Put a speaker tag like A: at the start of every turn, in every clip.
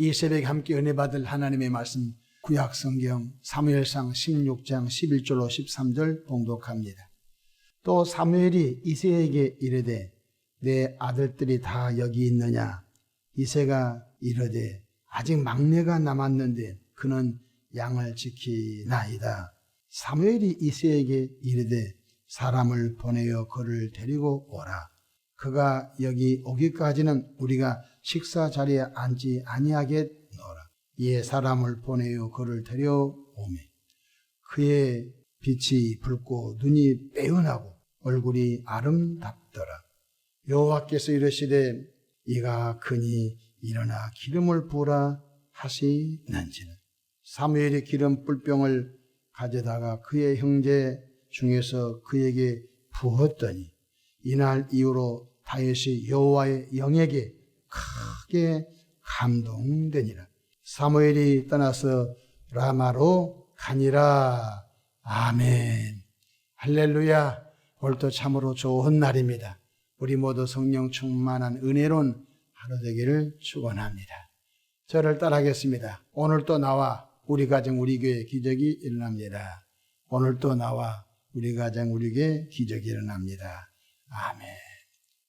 A: 이 새벽에 함께 은혜 받을 하나님의 말씀 구약성경 사무엘상 16장 11절로 13절 봉독합니다. 또 사무엘이 이새에게 이르되 내 아들들이 다 여기 있느냐? 이새가 이르되 아직 막내가 남았는데 그는 양을 지키나이다. 사무엘이 이새에게 이르되 사람을 보내어 그를 데리고 오라. 그가 여기 오기까지는 우리가 식사 자리에 앉지 아니하겠노라. 이에 사람을 보내어 그를 데려오매 그의 빛이 붉고 눈이 빼어나고 얼굴이 아름답더라. 여호와께서 이르시되 이가 크니 일어나 기름을 부으라 하시는지는 사무엘이 기름 뿔병을 가져다가 그의 형제 중에서 그에게 부었더니 이날 이후로 다윗이 여호와의 영에게 크게 감동되니라. 사무엘이 떠나서 라마로 가니라. 아멘. 할렐루야. 오늘도 참으로 좋은 날입니다. 우리 모두 성령 충만한 은혜로운 하루 되기를 축원합니다. 저를 따라하겠습니다. 오늘도 나와 우리 가정 우리 교회 기적이 일어납니다. 오늘도 나와 우리 가정 우리 교회 기적이 일어납니다. 아멘.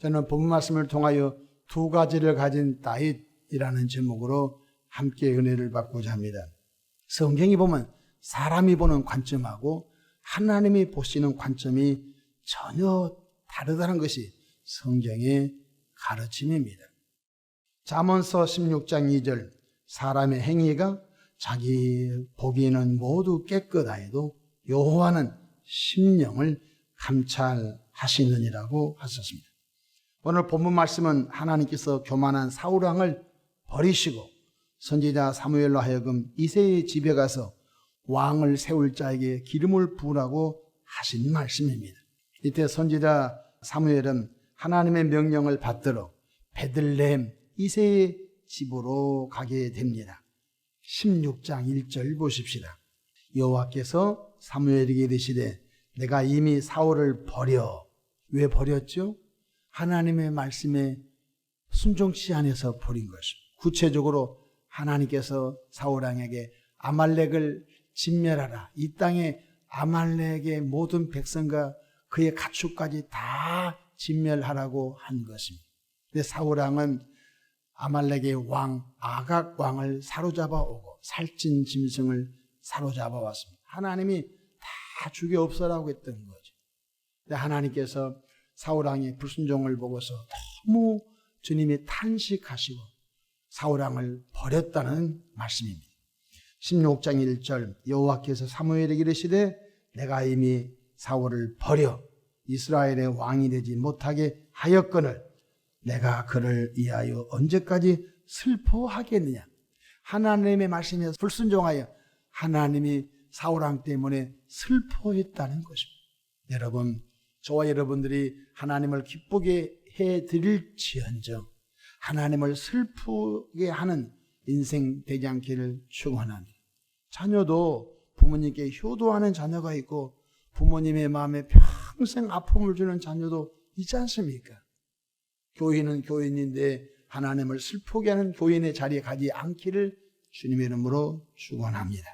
A: 저는 본문 말씀을 통하여 두 가지를 가진 다윗이라는 제목으로 함께 은혜를 받고자 합니다. 성경이 보면 사람이 보는 관점하고 하나님이 보시는 관점이 전혀 다르다는 것이 성경의 가르침입니다. 잠언서 16장 2절 사람의 행위가 자기 보기에는 모두 깨끗하여도 여호와는 심령을 감찰하시느니라고 하셨습니다. 오늘 본문 말씀은 하나님께서 교만한 사울 왕을 버리시고 선지자 사무엘로 하여금 이새의 집에 가서 왕을 세울 자에게 기름을 부으라고 하신 말씀입니다. 이때 선지자 사무엘은 하나님의 명령을 받들어 베들레헴 이새의 집으로 가게 됩니다. 16장 1절 보십시다. 여호와께서 사무엘에게 이르시되 내가 이미 사울을 버려. 왜 버렸죠? 하나님의 말씀에 순종치 않아서 버린 것입니다. 구체적으로 하나님께서 사울 왕에게 아말렉을 진멸하라. 이 땅에 아말렉의 모든 백성과 그의 가축까지 다 진멸하라고 한 것입니다. 근데 사울 왕은 아말렉의 왕 아각 왕을 사로잡아 오고 살찐 짐승을 사로잡아 왔습니다. 하나님이 다 죽여 없애라고 했던 거죠. 근데 하나님께서 사울 왕의 불순종을 보고서 너무 주님이 탄식하시고 사울 왕을 버렸다는 말씀입니다. 16장 1절 여호와께서 사무엘에게 이르시되 내가 이미 사울을 버려 이스라엘의 왕이 되지 못하게 하였거늘 내가 그를 위하여 언제까지 슬퍼하겠느냐. 하나님의 말씀에 불순종하여 하나님이 사울 왕 때문에 슬퍼했다는 것입니다. 여러분, 저와 여러분들이 하나님을 기쁘게 해드릴지언정 하나님을 슬프게 하는 인생 되지 않기를 축원합니다. 자녀도 부모님께 효도하는 자녀가 있고 부모님의 마음에 평생 아픔을 주는 자녀도 있지 않습니까? 교인은 교인인데 하나님을 슬프게 하는 교인의 자리에 가지 않기를 주님의 이름으로 축원합니다.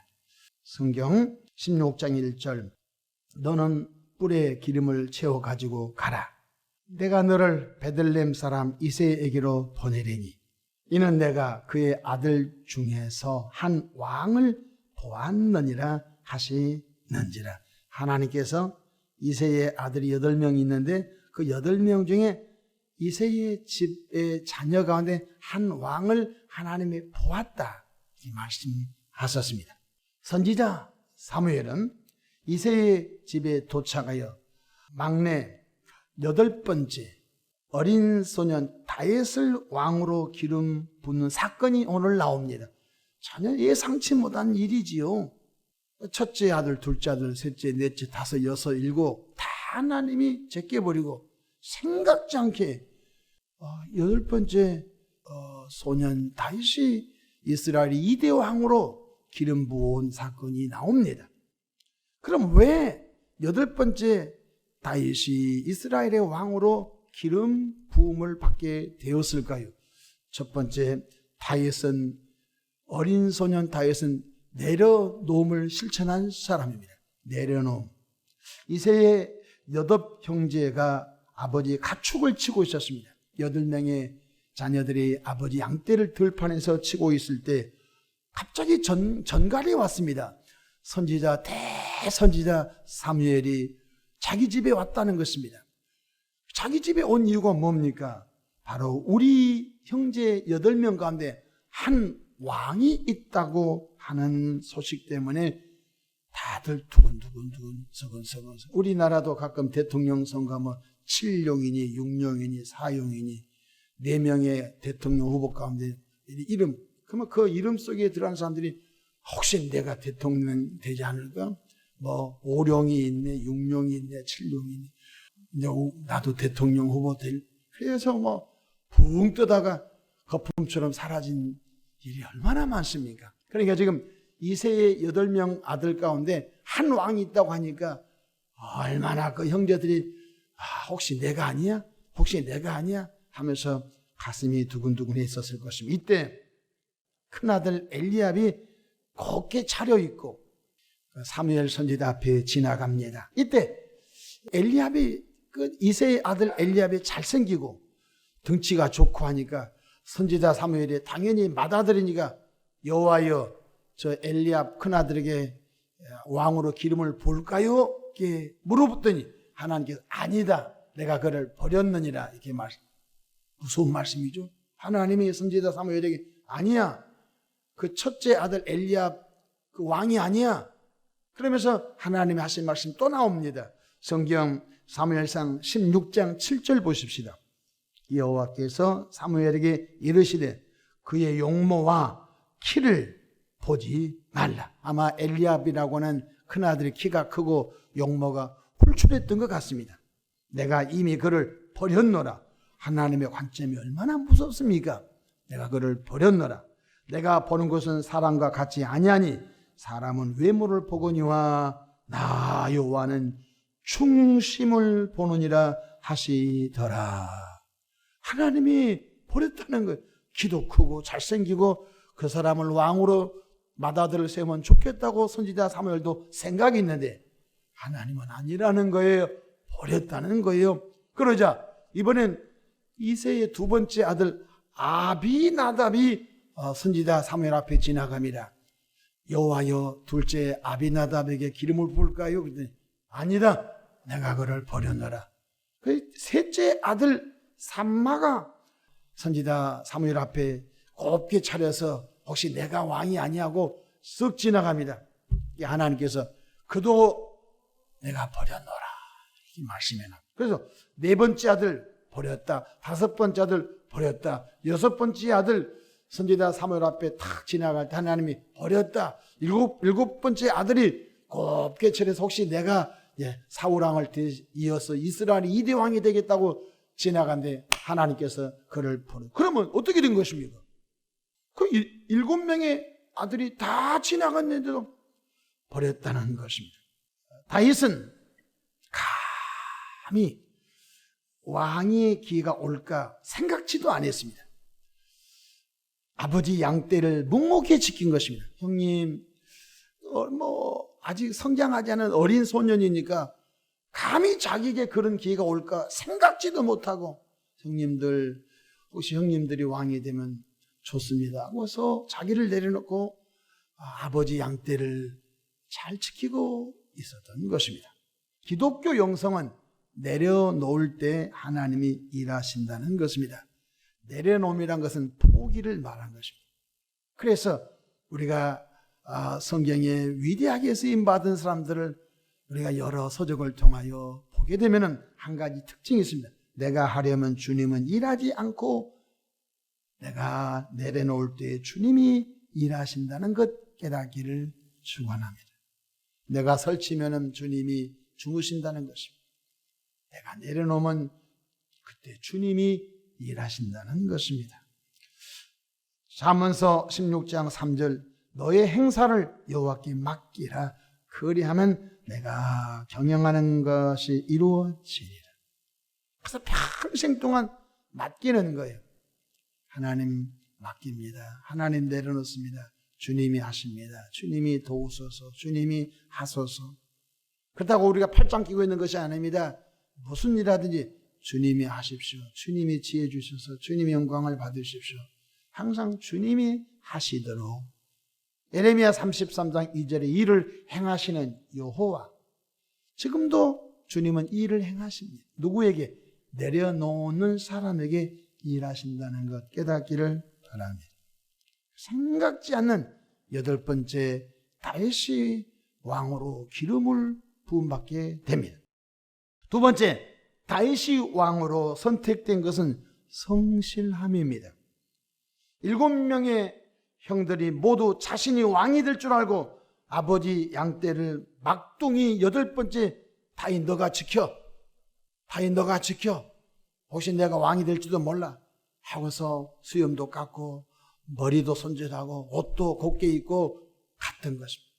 A: 성경 16장 1절 너는 뿔에 기름을 채워 가지고 가라. 내가 너를 베들레헴 사람 이새에게로 보내리니 이는 내가 그의 아들 중에서 한 왕을 보았느니라 하시는지라. 하나님께서 이새의 아들이 8명이 있는데 그 8명 중에 이새의 집의 자녀 가운데 한 왕을 하나님이 보았다. 이 말씀하셨습니다. 선지자 사무엘은 이새의 집에 도착하여 막내 8번째 어린 소년 다윗을 왕으로 기름 붓는 사건이 오늘 나옵니다. 전혀 예상치 못한 일이지요. 첫째 아들, 둘째 아들, 셋째, 넷째, 다섯, 여섯, 일곱 다 하나님이 제껴버리고 생각지 않게 8번째 소년 다윗이 이스라엘의 2대 왕으로 기름 부은 사건이 나옵니다. 그럼 왜 8번째 다윗이 이스라엘의 왕으로 기름 부음을 받게 되었을까요? 첫 번째, 다윗은 어린 소년 다윗은 내려놓음을 실천한 사람입니다. 내려놓음. 이새의 8 형제가 아버지의 가축을 치고 있었습니다. 8명의 자녀들이 아버지 양떼를 들판에서 치고 있을 때 갑자기 전갈이 왔습니다. 대선지자 사무엘이 자기 집에 왔다는 것입니다. 자기 집에 온 이유가 뭡니까? 바로 우리 형제 8명 가운데 한 왕이 있다고 하는 소식 때문에 다들 두근두근 서근서근. 우리나라도 가끔 대통령 선거하면 7용이니 6용이니 4용이니 4명의 대통령 후보 가운데 이름, 그러면 그 이름 속에 들어가는 사람들이 혹시 내가 대통령 되지 않을까? 뭐 5용이 있네, 6용이 있네, 7용이 있네. 이제 나도 대통령 후보 될. 그래서 뭐 붕 뜨다가 거품처럼 사라진 일이 얼마나 많습니까? 그러니까 지금 이새의 8명 아들 가운데 한 왕이 있다고 하니까 얼마나 그 형제들이 혹시 내가 아니야? 혹시 내가 아니야? 하면서 가슴이 두근두근 했었을 것입니다. 이때 큰아들 엘리압이 곱게 차려입고 사무엘 선지자 앞에 지나갑니다. 이때 엘리압이 이새의 아들 엘리압이 잘생기고 등치가 좋고 하니까 선지자 사무엘이 당연히 맏아들이니까 여호와여 저 엘리압 큰아들에게 왕으로 기름을 부을까요? 이렇게 물어봤더니 하나님께서 아니다. 내가 그를 버렸느니라. 이렇게 무서운 말씀이죠. 하나님이 선지자 사무엘에게 아니야. 그 첫째 아들 엘리압 그 왕이 아니야. 그러면서 하나님이 하신 말씀 또 나옵니다. 성경 사무엘상 16장 7절 보십시다. 여호와께서 사무엘에게 이르시되 그의 용모와 키를 보지 말라. 아마 엘리압이라고 하는 큰아들이 키가 크고 용모가 홀출했던 것 같습니다. 내가 이미 그를 버렸노라. 하나님의 관점이 얼마나 무섭습니까? 내가 그를 버렸노라. 내가 보는 것은 사람과 같이 아니하니 사람은 외모를 보거니와 나 여호와는 충심을 보느니라 하시더라. 하나님이 버렸다는 거예요. 키도 크고 잘생기고 그 사람을 왕으로 맏아들을 세우면 좋겠다고 선지자 사무엘도 생각이 있는데 하나님은 아니라는 거예요. 버렸다는 거예요. 그러자 이번엔 이새의 2번째 아들 아비나답이 선지자 사무엘 앞에 지나갑니다. 여호와여 둘째 아비나답에게 기름을 부을까요? 그랬더니 아니다. 내가 그를 버렸노라. 그 셋째 아들 삼마가 선지자 사무엘 앞에 곱게 차려서 혹시 내가 왕이 아니하고 쓱 지나갑니다. 하나님께서 그도 내가 버렸노라. 이 말씀에 나. 그래서 4번째 아들 버렸다. 5번째 아들 버렸다. 6번째 아들 선지자 사무엘 앞에 탁 지나갈 때 하나님이 버렸다. 7번째 아들이 곱게 차려서 혹시 내가 사울왕을 이어서 이스라엘이 2대 왕이 되겠다고 지나간데 하나님께서 그를 버려. 그러면 어떻게 된 것입니까? 그 7명의 아들이 다 지나갔는데도 버렸다는 것입니다. 다윗은 감히 왕의 기회가 올까 생각지도 않았습니다. 아버지 양떼를 묵묵히 지킨 것입니다. 형님, 아직 성장하지 않은 어린 소년이니까 감히 자기에게 그런 기회가 올까 생각지도 못하고 형님들, 혹시 형님들이 왕이 되면 좋습니다. 그래서 자기를 내려놓고 아버지 양떼를 잘 지키고 있었던 것입니다. 기독교 영성은 내려놓을 때 하나님이 일하신다는 것입니다. 내려놓음이란 것은 포기를 말한 것입니다. 그래서 우리가 성경에 위대하게 쓰임받은 사람들을 우리가 여러 서적을 통하여 보게 되면 한 가지 특징이 있습니다. 내가 하려면 주님은 일하지 않고 내가 내려놓을 때 주님이 일하신다는 것 깨닫기를 축원합니다. 내가 설치면 주님이 주무신다는 것입니다. 내가 내려놓으면 그때 주님이 일하신다는 것입니다. 잠언서 16장 3절 너의 행사를 여호와께 맡기라. 그리하면 내가 경영하는 것이 이루어지리라. 그래서 평생 동안 맡기는 거예요. 하나님 맡깁니다. 하나님 내려놓습니다. 주님이 하십니다. 주님이 도우소서. 주님이 하소서. 그렇다고 우리가 팔짱 끼고 있는 것이 아닙니다. 무슨 일하든지 주님이 하십시오. 주님이 지혜 주셔서 주님이 영광을 받으십시오. 항상 주님이 하시도록. 예레미야 33장 2절에 일을 행하시는 여호와. 지금도 주님은 일을 행하십니다. 누구에게? 내려놓는 사람에게 일하신다는 것 깨닫기를 바랍니다. 생각지 않는 8번째 다윗이 왕으로 기름을 부음받게 됩니다. 두 번째, 다윗이 왕으로 선택된 것은 성실함입니다. 7명의 형들이 모두 자신이 왕이 될 줄 알고 아버지 양떼를 막둥이 8번째 다윗 너가 지켜. 다윗 너가 지켜. 혹시 내가 왕이 될지도 몰라. 하고서 수염도 깎고 머리도 손질하고 옷도 곱게 입고 갔던 것입니다.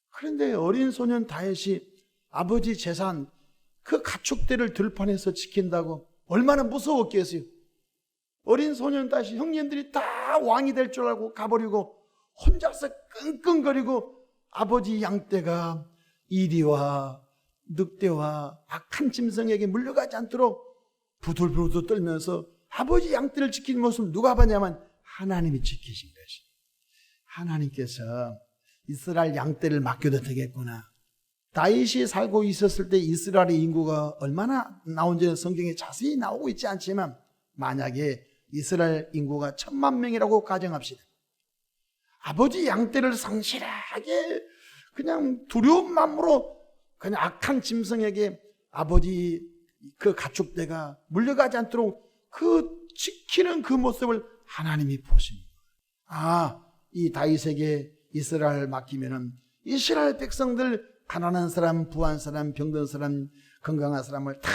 A: 그런데 어린 소년 다윗이 아버지 재산 그 가축대를 들판에서 지킨다고 얼마나 무서웠겠어요. 어린 소년 다윗이 형님들이 다 왕이 될 줄 알고 가버리고 혼자서 끙끙거리고 아버지 양떼가 이리와 늑대와 악한 짐승에게 물려가지 않도록 부들부들 떨면서 아버지 양떼를 지키는 모습을 누가 봤냐면 하나님이 지키신 것이. 하나님께서 이스라엘 양떼를 맡겨도 되겠구나. 다윗이 살고 있었을 때 이스라엘의 인구가 얼마나 나온지는 성경에 자세히 나오고 있지 않지만 만약에 이스라엘 인구가 10,000,000명이라고 가정합시다. 아버지 양떼를 성실하게 그냥 두려운 마음으로 그냥 악한 짐승에게 아버지 그 가축대가 물려가지 않도록 그 지키는 그 모습을 하나님이 보십니다. 이 다윗에게 이스라엘 맡기면은 이스라엘 백성들 가난한 사람, 부한 사람, 병든 사람, 건강한 사람을 다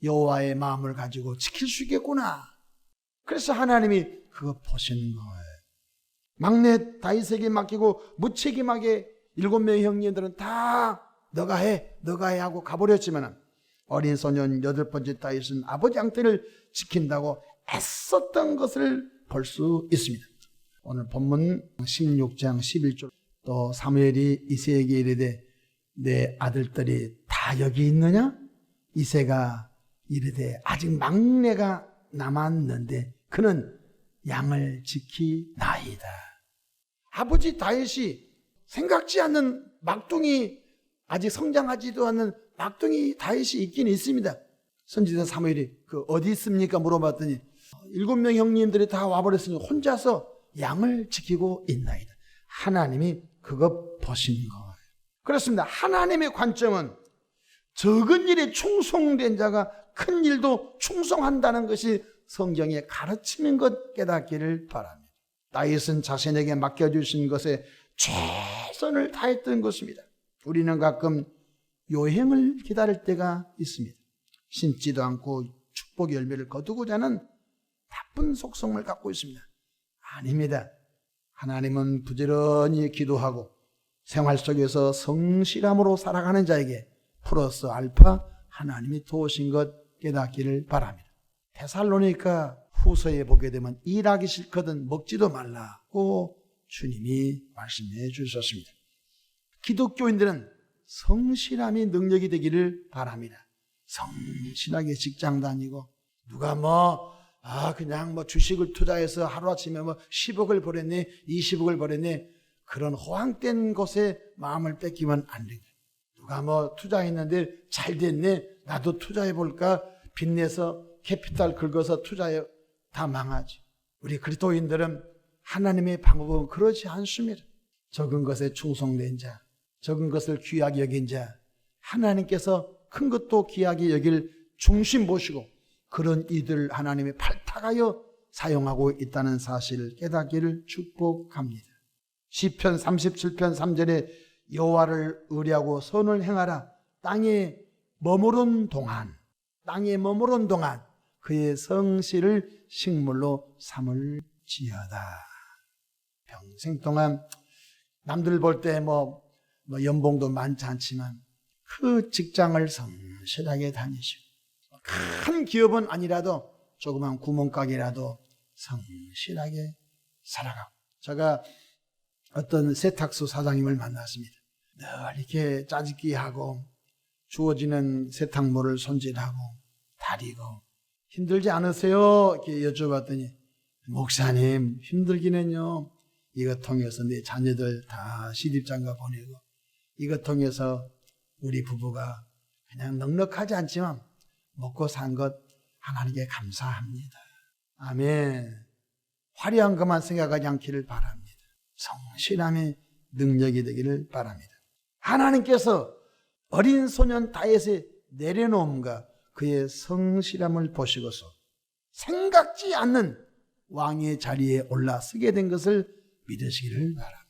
A: 여호와의 마음을 가지고 지킬 수 있겠구나. 그래서 하나님이 그거 보시는 거예요. 막내 다윗에게 맡기고 무책임하게 7명의 형님들은 다 너가 해 하고 가버렸지만 어린 소년 8번째 다윗은 아버지 양떼를 지킨다고 애썼던 것을 볼 수 있습니다. 오늘 본문 16장 11절 또 사무엘이 이새에게 이르되 내 아들들이 다 여기 있느냐? 이새가 이르되 아직 막내가 남았는데 그는 양을 지키나이다. 아버지 다윗이 생각지 않는 막둥이 아직 성장하지도 않는 막둥이 다윗이 있긴 있습니다. 선지자 사무엘이 어디 있습니까? 물어봤더니 7명 형님들이 다 와버렸으니 혼자서 양을 지키고 있나이다. 하나님이 그거 보시는 거예요. 그렇습니다. 하나님의 관점은 적은 일에 충성된 자가 큰 일도 충성한다는 것이 성경의 가르침인 것 깨닫기를 바랍니다. 다윗은 자신에게 맡겨주신 것에 최선을 다했던 것입니다. 우리는 가끔 요행을 기다릴 때가 있습니다. 심지도 않고 축복 열매를 거두고자 하는 나쁜 속성을 갖고 있습니다. 아닙니다. 하나님은 부지런히 기도하고 생활 속에서 성실함으로 살아가는 자에게 플러스 알파 하나님이 도우신 것 깨닫기를 바랍니다. 데살로니가 후서에 보게 되면 일하기 싫거든 먹지도 말라고 주님이 말씀해 주셨습니다. 기독교인들은 성실함이 능력이 되기를 바랍니다. 성실하게 직장 다니고 누가 그냥 주식을 투자해서 하루아침에 10억을 벌였네 20억을 벌였네 그런 호황된 것에 마음을 뺏기면 안 됩니다. 누가 투자했는데 잘 됐네 나도 투자해볼까 빚내서 캐피탈 긁어서 투자해 다 망하지. 우리 그리스도인들은 하나님의 방법은 그렇지 않습니다. 적은 것에 충성된 자, 적은 것을 귀하게 여긴 자, 하나님께서 큰 것도 귀하게 여길 중심 보시고 그런 이들을 하나님이 발탁하여 사용하고 있다는 사실을 깨닫기를 축복합니다. 시편 37편 3절에 여호와를 의뢰하고 선을 행하라. 땅에 머무른 동안 그의 성실을 식물로 삼을지어다. 평생 동안 남들 볼 때 연봉도 많지 않지만 그 직장을 성실하게 다니시고 큰 기업은 아니라도 조그만 구멍가게라도 성실하게 살아가고 제가 어떤 세탁소 사장님을 만났습니다. 늘 이렇게 짜집기하고 주어지는 세탁물을 손질하고 다리고 힘들지 않으세요? 이렇게 여쭤봤더니 목사님 힘들기는요. 이것 통해서 내 자녀들 다 시집장가 보내고 이것 통해서 우리 부부가 그냥 넉넉하지 않지만 먹고 산 것 하나님께 감사합니다. 아멘. 화려한 것만 생각하지 않기를 바랍니다. 성실함의 능력이 되기를 바랍니다. 하나님께서 어린 소년 다윗의 내려놓음과 그의 성실함을 보시고서 생각지 않는 왕의 자리에 올라서게 된 것을 믿으시기를 바랍니다.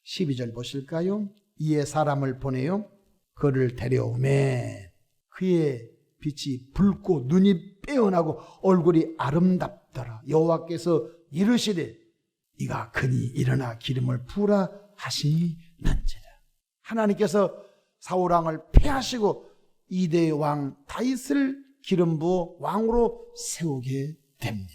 A: 12절 보실까요? 이에 사람을 보내요 그를 데려오매 그의 빛이 붉고 눈이 빼어나고 얼굴이 아름답더라. 여호와께서 이르시되 이가 그니 일어나 기름을 부으라 하시는지라. 하나님께서 사울왕을 패하시고 이대 왕 다윗을 기름 부어 왕으로 세우게 됩니다.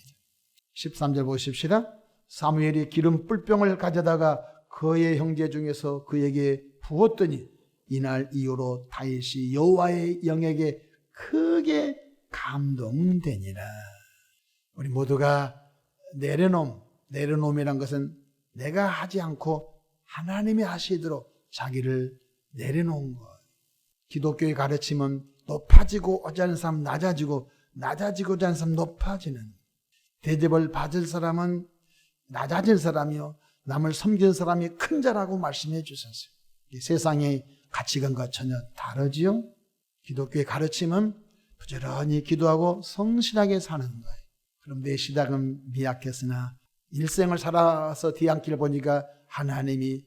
A: 13절 보십시다. 사무엘이 기름 뿔병을 가져다가 그의 형제 중에서 그에게 부었더니 이날 이후로 다윗이 여호와의 영에게 크게 감동되니라. 우리 모두가 내려놓음이란 것은 내가 하지 않고 하나님이 하시도록 자기를 내려놓은 것. 기독교의 가르침은 높아지고 오자는 사람 낮아지고 낮아지고자 하는 사람 높아지는, 대접을 받을 사람은 낮아진 사람이요 남을 섬기는 사람이 큰 자라고 말씀해 주셨어요. 세상의 가치관과 전혀 다르지요. 기독교의 가르침은 부지런히 기도하고 성실하게 사는 거예요. 그럼 내 시작은 미약했으나 일생을 살아서 뒤안길 보니까 하나님이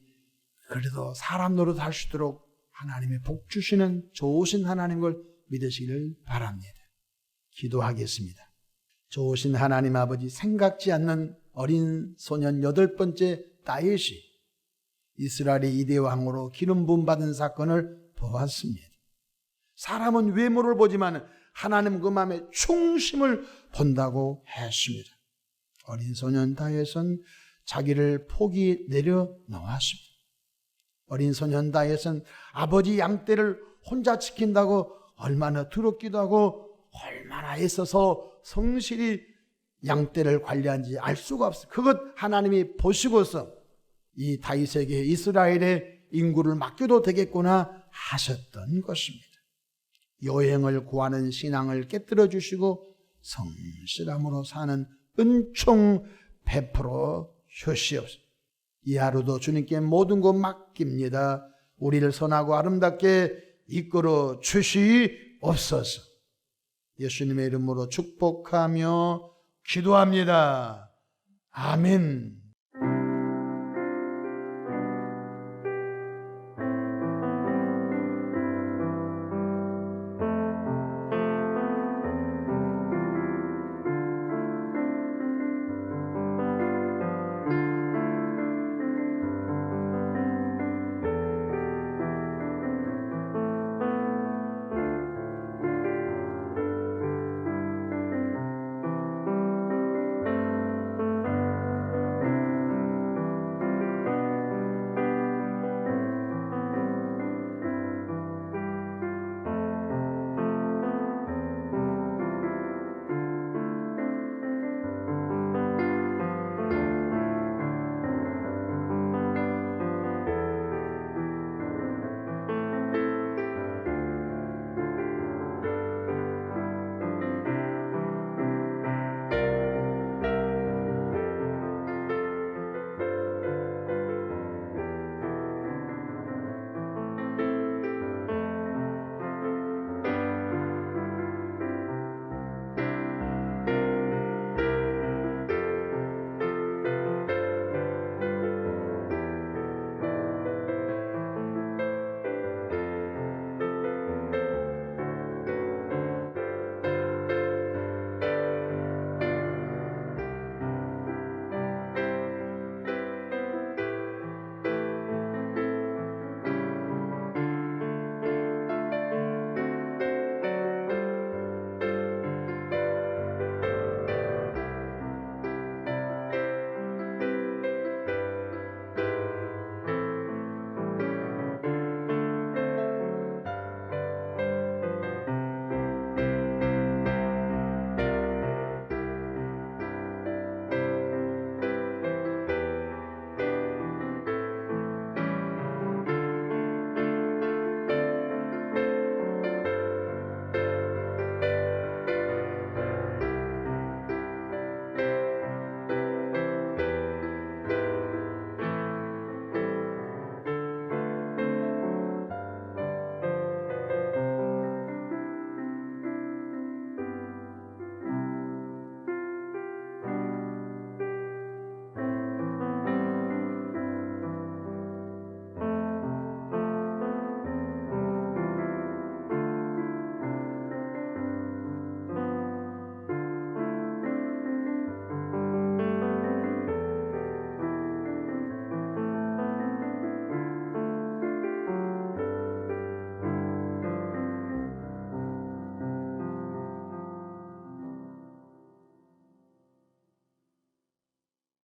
A: 그래도 사람 노릇할 수 있도록 하나님의 복 주시는 좋으신 하나님을 믿으시기를 바랍니다. 기도하겠습니다. 좋으신 하나님 아버지, 생각지 않는 어린 소년 8번째 다윗이 이스라엘의 이대 왕으로 기름 부음 받은 사건을 보았습니다. 사람은 외모를 보지만 하나님 그 마음의 충심을 본다고 했습니다. 어린 소년 다윗은 자기를 포기 내려놓았습니다. 어린 소년 다윗은 아버지 양떼를 혼자 지킨다고 얼마나 두렵기도 하고 얼마나 애써서 성실히 양떼를 관리한지 알 수가 없어요. 그것 하나님이 보시고서 이 다윗에게 이스라엘의 인구를 맡겨도 되겠구나 하셨던 것입니다. 여행을 구하는 신앙을 깨뜨려 주시고 성실함으로 사는 은총 베풀어 주시옵소서. 이 하루도 주님께 모든 것 맡깁니다. 우리를 선하고 아름답게 이끌어 주시옵소서. 예수님의 이름으로 축복하며 기도합니다. 아멘.